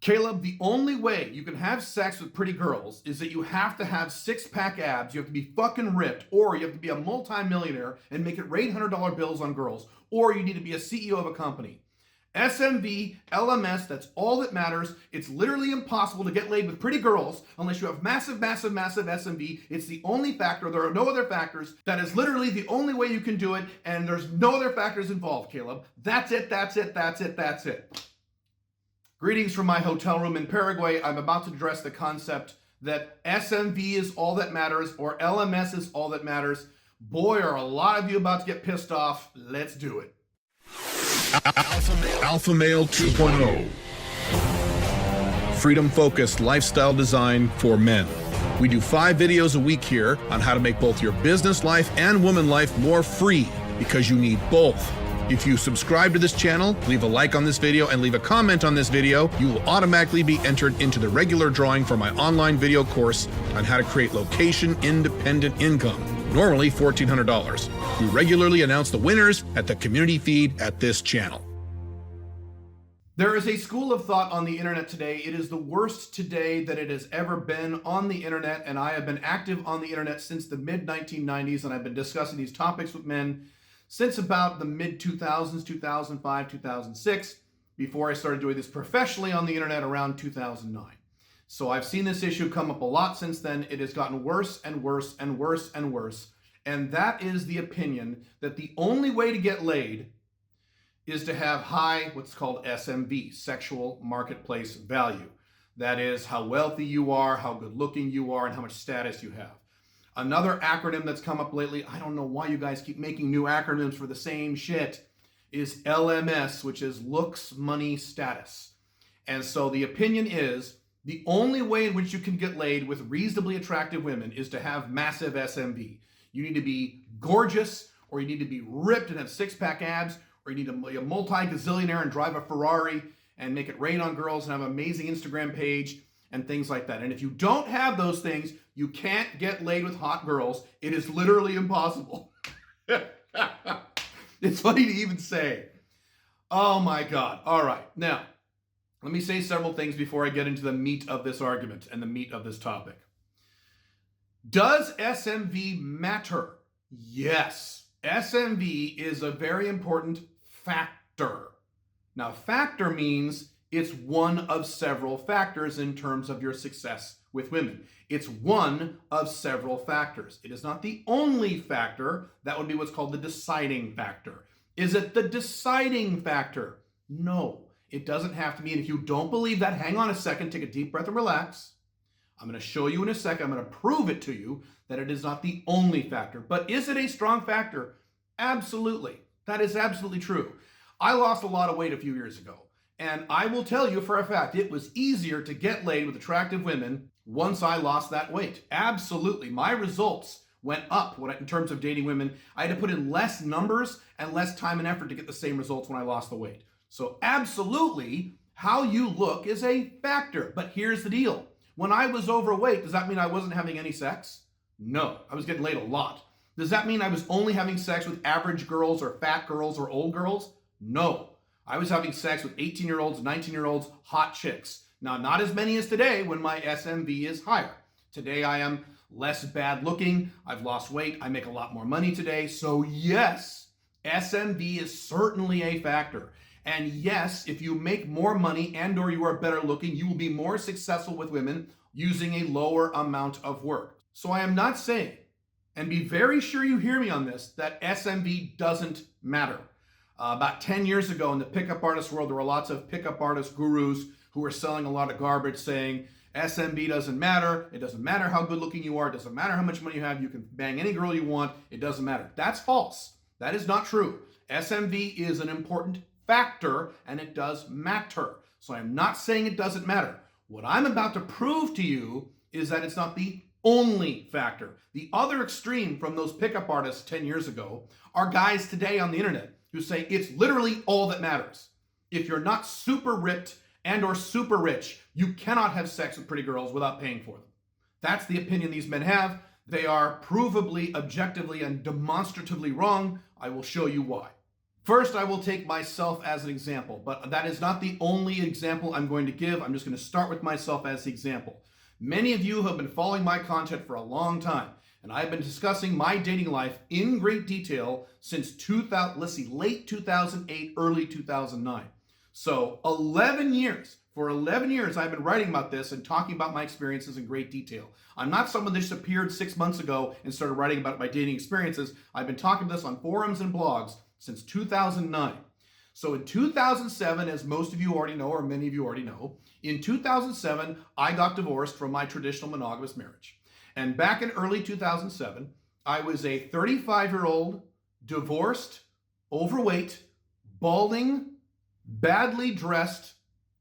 Caleb, the only way you can have sex with pretty girls is that you have to have six-pack abs, you have to be fucking ripped, or you have to be a multi-millionaire and make it rain $100 bills on girls, or you need to be a CEO of a company. SMV, LMS, that's all that matters. It's literally impossible to get laid with pretty girls unless you have massive, massive, massive SMV. It's the only factor. There are no other factors. That is literally the only way you can do it, and there's no other factors involved, Caleb. That's it, that's it, that's it, that's it. Greetings from my hotel room in Paraguay. I'm about to address the concept that SMV is all that matters, or LMS is all that matters. Boy, are a lot of you about to get pissed off. Let's do it. Alpha Male 2.0. Freedom-focused lifestyle design for men. We do 5 videos a week here on how to make both your business life and woman life more free, because you need both. If you subscribe to this channel, leave a like on this video, and leave a comment on this video, you will automatically be entered into the regular drawing for my online video course on how to create location-independent income, normally $1,400. We regularly announce the winners at the community feed at this channel. There is a school of thought on the internet today. It is the worst today that it has ever been on the internet, and I have been active on the internet since the mid-1990s, and I've been discussing these topics with men since about the mid-2000s, 2005, 2006, before I started doing this professionally on the internet around 2009. So I've seen this issue come up a lot since then. It has gotten worse and worse and worse and worse. And that is the opinion that the only way to get laid is to have high, what's called SMV, sexual marketplace value. That is how wealthy you are, how good looking you are, and how much status you have. Another acronym that's come up lately, I don't know why you guys keep making new acronyms for the same shit, is LMS, which is looks, money, status. And so the opinion is the only way in which you can get laid with reasonably attractive women is to have massive SMV. You need to be gorgeous, or you need to be ripped and have six-pack abs, or you need to be a multi-gazillionaire and drive a Ferrari and make it rain on girls and have an amazing Instagram page and things like that. And if you don't have those things, you can't get laid with hot girls. It is literally impossible. It's funny to even say. Oh my God. All right. Now, let me say several things before I get into the meat of this argument and the meat of this topic. Does SMV matter? Yes. SMV is a very important factor. Now, factor means it's one of several factors in terms of your success with women. It's one of several factors. It is not the only factor. That would be what's called the deciding factor. Is it the deciding factor? No, it doesn't have to be. And if you don't believe that, hang on a second, take a deep breath and relax. I'm going to show you in a second. I'm going to prove it to you that it is not the only factor. But is it a strong factor? Absolutely. That is absolutely true. I lost a lot of weight a few years ago. And I will tell you for a fact, it was easier to get laid with attractive women once I lost that weight. Absolutely. My results went up in terms of dating women. I had to put in less numbers and less time and effort to get the same results when I lost the weight. So absolutely, how you look is a factor. But here's the deal. When I was overweight, does that mean I wasn't having any sex? No, I was getting laid a lot. Does that mean I was only having sex with average girls or fat girls or old girls? No. I was having sex with 18-year-olds, 19-year-olds, hot chicks. Now, not as many as today when my SMV is higher. Today, I am less bad looking. I've lost weight. I make a lot more money today. So yes, SMV is certainly a factor. And yes, if you make more money and or you are better looking, you will be more successful with women using a lower amount of work. So I am not saying, and be very sure you hear me on this, that SMV doesn't matter. About 10 years ago in the pickup artist world, there were lots of pickup artist gurus who were selling a lot of garbage saying, SMV doesn't matter. It doesn't matter how good looking you are. It doesn't matter how much money you have. You can bang any girl you want. It doesn't matter. That's false. That is not true. SMV is an important factor and it does matter. So I'm not saying it doesn't matter. What I'm about to prove to you is that it's not the only factor. The other extreme from those pickup artists 10 years ago are guys today on the internet who say it's literally all that matters. If you're not super ripped and or super rich, you cannot have sex with pretty girls without paying for them. That's the opinion these men have. They are provably, objectively, and demonstratively wrong. I will show you why. First, I will take myself as an example, but that is not the only example I'm going to give. I'm just going to start with myself as the example. Many of you have been following my content for a long time, and I've been discussing my dating life in great detail since late 2008, early 2009. So 11 years. For 11 years, I've been writing about this and talking about my experiences in great detail. I'm not someone that just appeared 6 months ago and started writing about my dating experiences. I've been talking this on forums and blogs since 2009. So in 2007, as most of you already know, or many of you already know, in 2007, I got divorced from my traditional monogamous marriage. And back in early 2007, I was a 35-year-old, divorced, overweight, balding, badly dressed,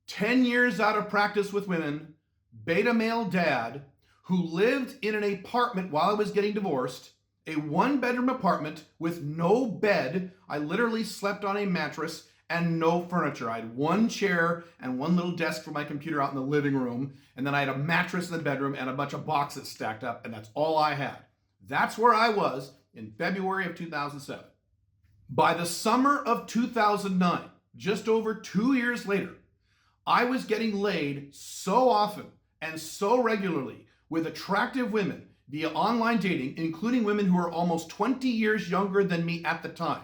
10 years out of practice with women, beta male dad who lived in an apartment while I was getting divorced, a one-bedroom apartment with no bed. I literally slept on a mattress and no furniture. I had one chair and one little desk for my computer out in the living room, and then I had a mattress in the bedroom and a bunch of boxes stacked up, and that's all I had. That's where I was in February of 2007. By the summer of 2009, just over 2 years later, I was getting laid so often and so regularly with attractive women via online dating, including women who were almost 20 years younger than me at the time.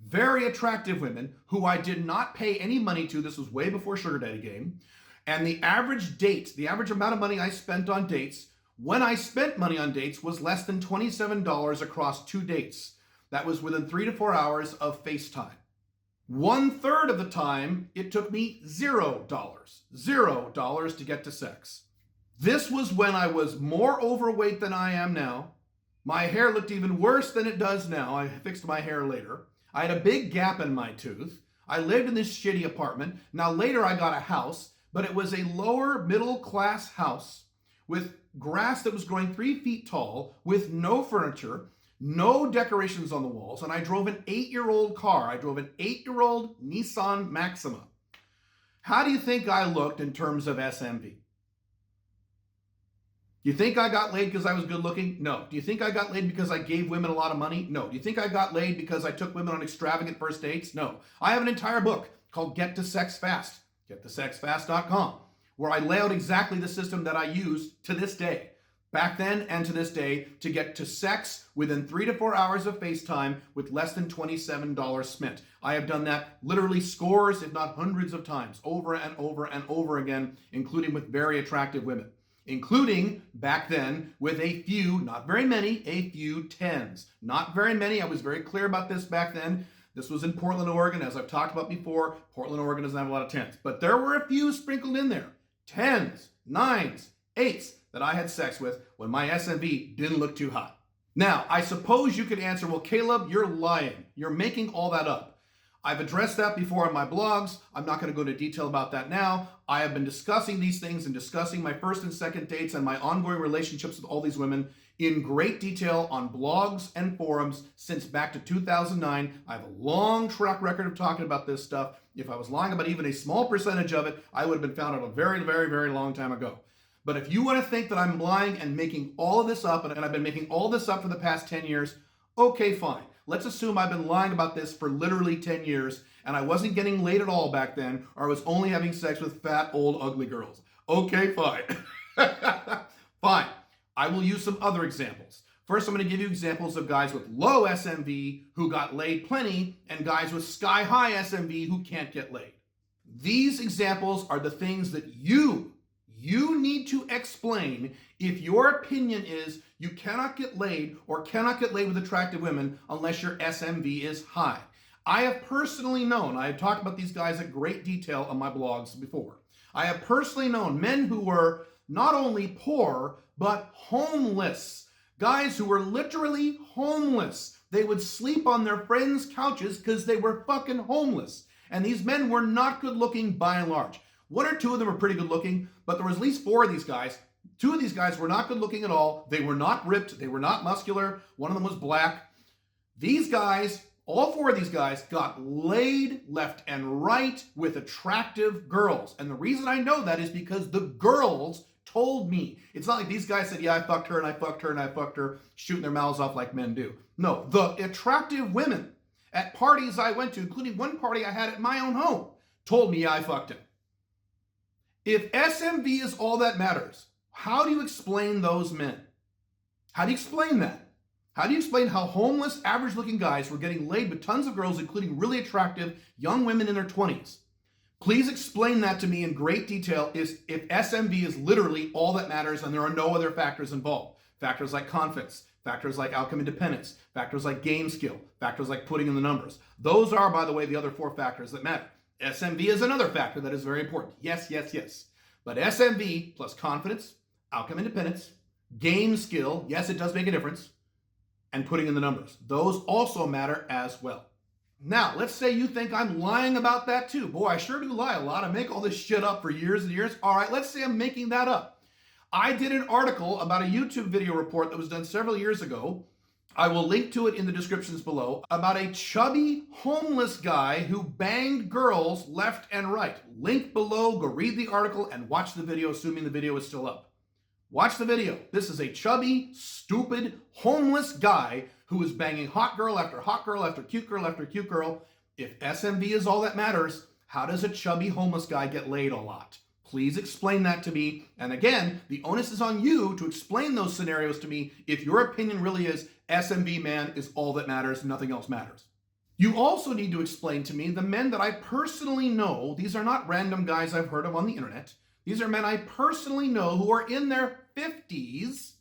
Very attractive women who I did not pay any money to. This was way before Sugar Daddy game. And the average date, the average amount of money I spent on dates, when I spent money on dates, was less than $27 across 2 dates. That was within 3 to 4 hours of FaceTime. 1/3 of the time, it took me $0 to get to sex. This was when I was more overweight than I am now. My hair looked even worse than it does now. I fixed my hair later. I had a big gap in my tooth. I lived in this shitty apartment. Now later I got a house, but it was a lower middle class house with grass that was growing 3 feet tall, with no furniture, no decorations on the walls, and I drove an 8-year-old car. I drove an 8-year-old Nissan Maxima. How do you think I looked in terms of SMV? Do you think I got laid because I was good looking? No. Do you think I got laid because I gave women a lot of money? No. Do you think I got laid because I took women on extravagant first dates? No. I have an entire book called Get to Sex Fast, gettosexfast.com, where I lay out exactly the system that I use to this day, back then and to this day, to get to sex within 3 to 4 hours of FaceTime with less than $27 spent. I have done that literally scores, if not hundreds of times, over and over and over again, including with very attractive women, including back then with a few, not very many, a few tens. Not very many. I was very clear about this back then. This was in Portland, Oregon. As I've talked about before, Portland, Oregon doesn't have a lot of tens, but there were a few sprinkled in there. 10s, 9s, 8s that I had sex with when my SMV didn't look too hot. Now, I suppose you could answer, well, Caleb, you're lying. You're making all that up. I've addressed that before on my blogs. I'm not going to go into detail about that now. I have been discussing these things and discussing my first and second dates and my ongoing relationships with all these women in great detail on blogs and forums since back to 2009. I have a long track record of talking about this stuff. If I was lying about even a small percentage of it, I would have been found out a very, very, very long time ago. But if you want to think that I'm lying and making all of this up, and I've been making all this up for the past 10 years, okay, fine. Let's assume I've been lying about this for literally 10 years, and I wasn't getting laid at all back then, or I was only having sex with fat, old, ugly girls. Okay, fine. Fine. I will use some other examples. First, I'm going to give you examples of guys with low SMV who got laid plenty, and guys with sky-high SMV who can't get laid. These examples are the things that you need to explain if your opinion is you cannot get laid or cannot get laid with attractive women unless your SMV is high. I have personally known, I have talked about these guys in great detail on my blogs before. I have personally known men who were not only poor, but homeless. Guys who were literally homeless. They would sleep on their friends' couches because they were fucking homeless. And these men were not good looking by and large. 1 or 2 of them were pretty good looking, but there was at least 4 of these guys. 2 of these guys were not good looking at all. They were not ripped. They were not muscular. One of them was black. These guys, all 4 of these guys, got laid left and right with attractive girls. And the reason I know that is because the girls told me. It's not like these guys said, yeah, I fucked her and I fucked her and I fucked her, shooting their mouths off like men do. No, the attractive women at parties I went to, including one party I had at my own home, told me I fucked him. If SMV is all that matters, how do you explain those men? How do you explain that? How do you explain how homeless, average-looking guys were getting laid with tons of girls, including really attractive young women in their 20s? Please explain that to me in great detail if SMV is literally all that matters and there are no other factors involved. Factors like confidence, factors like outcome independence, factors like game skill, factors like putting in the numbers. Those are, by the way, the other 4 factors that matter. SMV is another factor that is very important. Yes, yes, yes. But SMV plus confidence, outcome independence, game skill, yes, it does make a difference, and putting in the numbers. Those also matter as well. Now, let's say you think I'm lying about that too. Boy, I sure do lie a lot. I make all this shit up for years and years. All right, let's say I'm making that up. I did an article about a YouTube video report that was done several years ago. I will link to it in the descriptions below, about a chubby homeless guy who banged girls left and right. Link below, go read the article and watch the video, assuming the video is still up. Watch the video. This is a chubby, stupid, homeless guy who is banging hot girl after hot girl after cute girl after cute girl. If SMV is all that matters, how does a chubby homeless guy get laid a lot? Please explain that to me. And again, the onus is on you to explain those scenarios to me if your opinion really is SMV man is all that matters, nothing else matters. You also need to explain to me the men that I personally know. These are not random guys I've heard of on the internet. These are men I personally know who are in their 50s,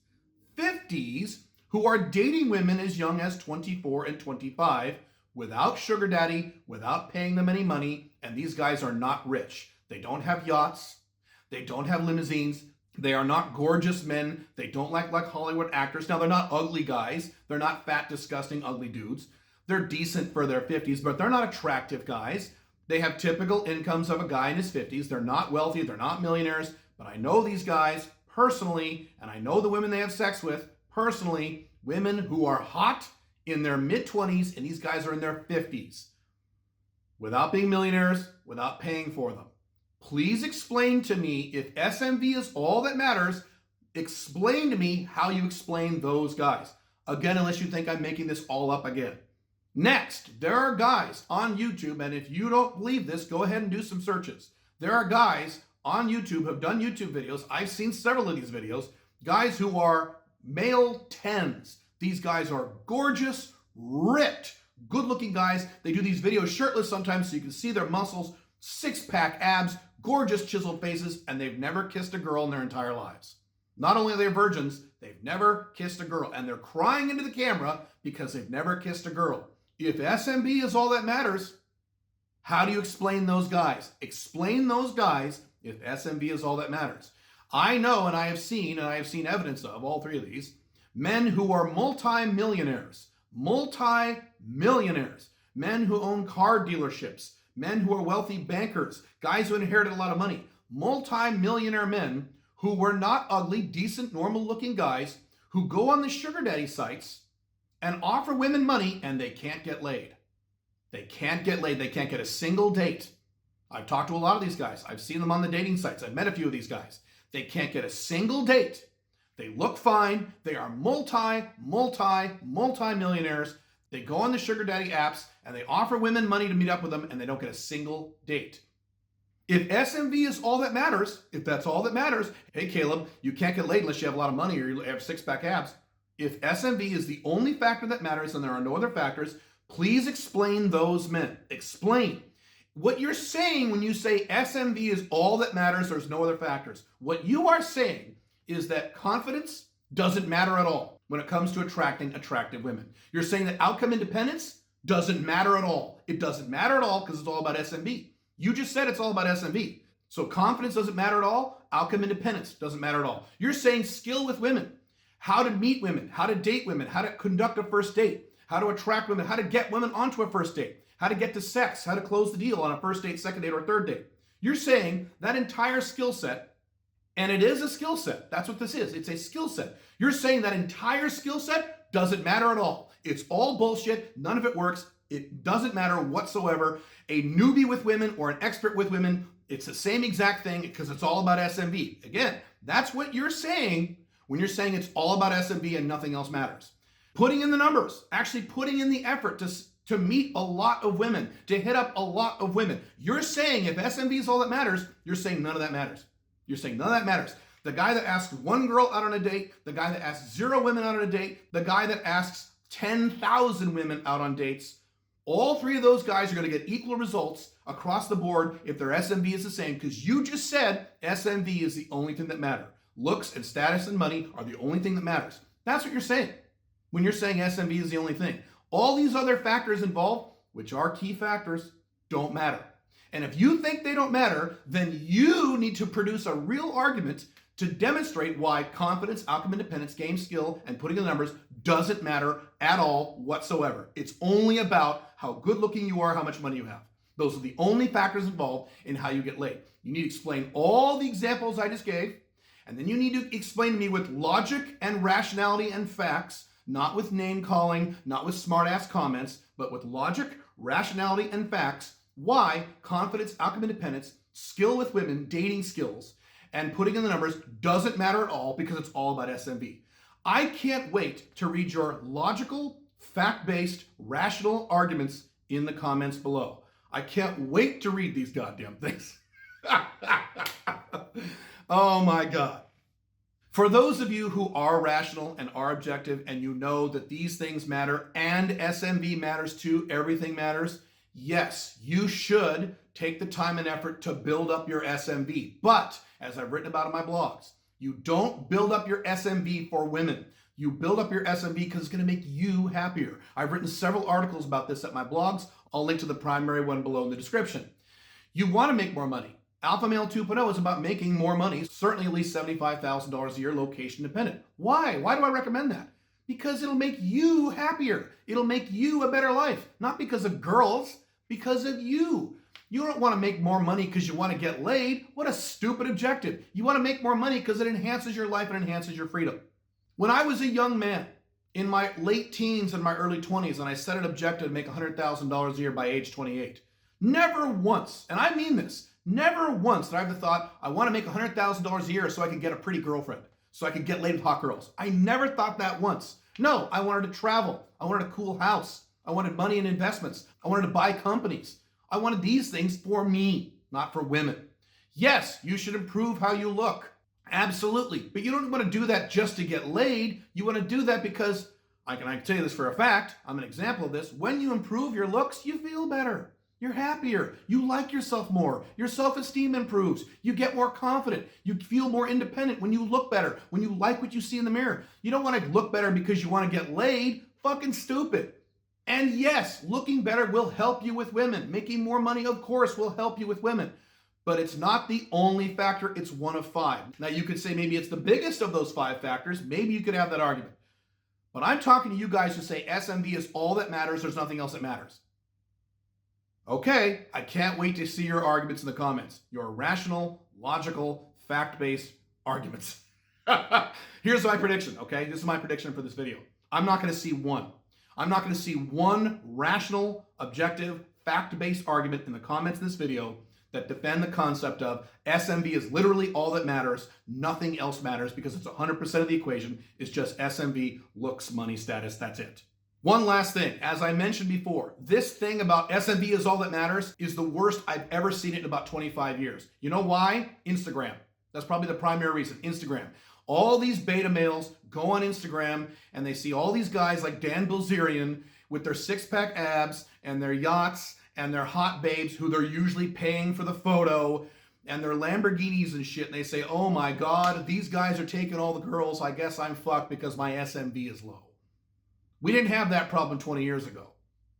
who are dating women as young as 24 and 25 without sugar daddy, without paying them any money, and these guys are not rich. They don't have yachts. They don't have limousines. They are not gorgeous men. They don't like Hollywood actors. Now, they're not ugly guys. They're not fat, disgusting, ugly dudes. They're decent for their 50s, but they're not attractive guys. They have typical incomes of a guy in his 50s. They're not wealthy. They're not millionaires. But I know these guys personally, and I know the women they have sex with personally, women who are hot in their mid-20s, and these guys are in their 50s, without being millionaires, without paying for them. Please explain to me, if SMV is all that matters, explain to me how you explain those guys. Again, unless you think I'm making this all up again. Next, there are guys on YouTube, and if you don't believe this, go ahead and do some searches. There are guys on YouTube who have done YouTube videos. I've seen several of these videos. Guys who are male 10s. These guys are gorgeous, ripped, good-looking guys. They do these videos shirtless sometimes so you can see their muscles, six-pack abs, gorgeous chiseled faces, and they've never kissed a girl in their entire lives. Not only are they virgins, they've never kissed a girl, and they're crying into the camera because they've never kissed a girl. If SMV is all that matters, how do you explain those guys? Explain those guys if SMV is all that matters. I know, and I have seen evidence of all 3 of these, men who are multi-millionaires, men who own car dealerships, men who are wealthy bankers, guys who inherited a lot of money, multi-millionaire men who were not ugly, decent, normal-looking guys who go on the sugar daddy sites and offer women money, and they can't get laid. They can't get laid. They can't get a single date. I've talked to a lot of these guys. I've seen them on the dating sites. I've met a few of these guys. They can't get a single date. They look fine. They are multi-millionaires. They go on the sugar daddy apps, and they offer women money to meet up with them, and they don't get a single date. If SMV is all that matters, if that's all that matters, hey, Caleb, you can't get laid unless you have a lot of money or you have six-pack abs. If SMV is the only factor that matters and there are no other factors, please explain those men. Explain. What you're saying when you say SMV is all that matters, there's no other factors. What you are saying is that confidence doesn't matter at all when it comes to attracting attractive women. You're saying that outcome independence doesn't matter at all. It doesn't matter at all because it's all about SMV. You just said it's all about SMV. So confidence doesn't matter at all. Outcome independence doesn't matter at all. You're saying skill with women, how to meet women, how to date women, how to conduct a first date, how to attract women, how to get women onto a first date, how to get to sex, how to close the deal on a first date, second date, or third date. You're saying that entire skill set, and it is a skill set. That's what this is. It's a skill set. You're saying that entire skill set doesn't matter at all. It's all bullshit. None of it works. It doesn't matter whatsoever. A newbie with women or an expert with women, it's the same exact thing because it's all about SMV. Again, that's what you're saying when you're saying it's all about SMV and nothing else matters. Putting in the numbers, actually putting in the effort to to meet a lot of women, to hit up a lot of women. You're saying if SMV is all that matters, you're saying none of that matters. You're saying none of that matters. The guy that asks one girl out on a date, the guy that asks 0 women out on a date, the guy that asks 10,000 women out on dates, all 3 of those guys are going to get equal results across the board if their SMV is the same, because you just said SMV is the only thing that matters. Looks and status and money are the only thing that matters. That's what you're saying when you're saying SMV is the only thing. All these other factors involved, which are key factors, don't matter. And if you think they don't matter, then you need to produce a real argument to demonstrate why confidence, outcome independence, game skill, and putting in the numbers doesn't matter at all whatsoever. It's only about how good looking you are, how much money you have. Those are the only factors involved in how you get laid. You need to explain all the examples I just gave, and then you need to explain to me with logic and rationality and facts, not with name calling, not with smart ass comments, but with logic, rationality, and facts, why confidence, outcome independence, skill with women, dating skills, and putting in the numbers doesn't matter at all, because it's all about SMV. I can't wait to read your logical, fact-based, rational arguments in the comments below. I can't wait to read these goddamn things. Oh my God. For those of you who are rational and are objective, and you know that these things matter and SMV matters too, everything matters, yes, you should take the time and effort to build up your SMV. But, as I've written about in my blogs, you don't build up your SMV for women. You build up your SMV because it's going to make you happier. I've written several articles about this at my blogs. I'll link to the primary one below in the description. You want to make more money. Alpha Male 2.0 is about making more money, certainly at least $75,000 a year, location dependent. Why? Why do I recommend that? Because it'll make you happier. It'll make you a better life. Not because of girls, because of you. You don't want to make more money because you want to get laid. What a stupid objective. You want to make more money because it enhances your life and enhances your freedom. When I was a young man, in my late teens and my early 20s, and I set an objective to make $100,000 a year by age 28, never once, and I mean this, never once did I have the thought, I want to make $100,000 a year so I can get a pretty girlfriend, so I can get laid with hot girls. I never thought that once. No, I wanted to travel. I wanted a cool house. I wanted money and investments. I wanted to buy companies. I wanted these things for me, not for women. Yes, you should improve how you look. Absolutely. But you don't want to do that just to get laid. You want to do that because, I can tell you this for a fact, I'm an example of this. When you improve your looks, you feel better. You're happier. You like yourself more. Your self-esteem improves. You get more confident. You feel more independent when you look better, when you like what you see in the mirror. You don't want to look better because you want to get laid. Fucking stupid. And yes, looking better will help you with women. Making more money, of course, will help you with women. But it's not the only factor. It's one of 5. Now, you could say maybe it's the biggest of those 5 factors. Maybe you could have that argument. But I'm talking to you guys who say SMV is all that matters. There's nothing else that matters. Okay, I can't wait to see your arguments in the comments. Your rational, logical, fact-based arguments. Here's my prediction, okay? This is my prediction for this video. I'm not going to see one. I'm not going to see one rational, objective, fact-based argument in the comments of this video that defend the concept of SMV is literally all that matters. Nothing else matters because it's 100% of the equation. It's just SMV, looks, money, status. That's it. One last thing. As I mentioned before, this thing about SMV is all that matters is the worst I've ever seen it in about 25 years. You know why? Instagram. That's probably the primary reason. Instagram. All these beta males go on Instagram and they see all these guys like Dan Bilzerian with their 6-pack abs and their yachts and their hot babes who they're usually paying for the photo and their Lamborghinis and shit. And they say, oh my God, these guys are taking all the girls. I guess I'm fucked because my SMV is low. We didn't have that problem 20 years ago.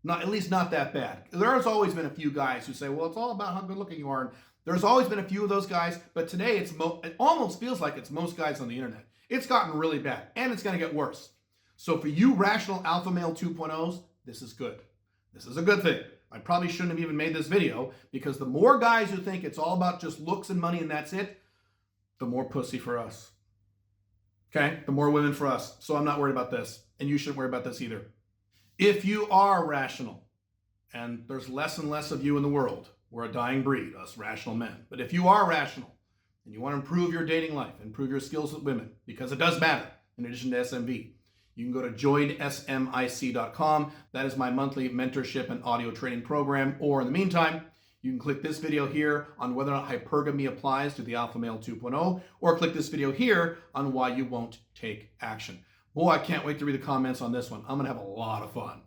At least not that bad. There's always been a few guys who say, well, it's all about how good looking you are. And there's always been a few of those guys, but today it almost feels like it's most guys on the internet. It's gotten really bad, and it's going to get worse. So for you rational alpha male 2.0s, this is good. This is a good thing. I probably shouldn't have even made this video, because the more guys who think it's all about just looks and money and that's it, the more pussy for us. Okay? The more women for us. So I'm not worried about this, and you shouldn't worry about this either. If you are rational, and there's less and less of you in the world, we're a dying breed, us rational men. But if you are rational and you want to improve your dating life, improve your skills with women, because it does matter in addition to SMV, you can go to joinsmic.com. That is my monthly mentorship and audio training program. Or in the meantime, you can click this video here on whether or not hypergamy applies to the Alpha Male 2.0, or click this video here on why you won't take action. Boy, I can't wait to read the comments on this one. I'm going to have a lot of fun.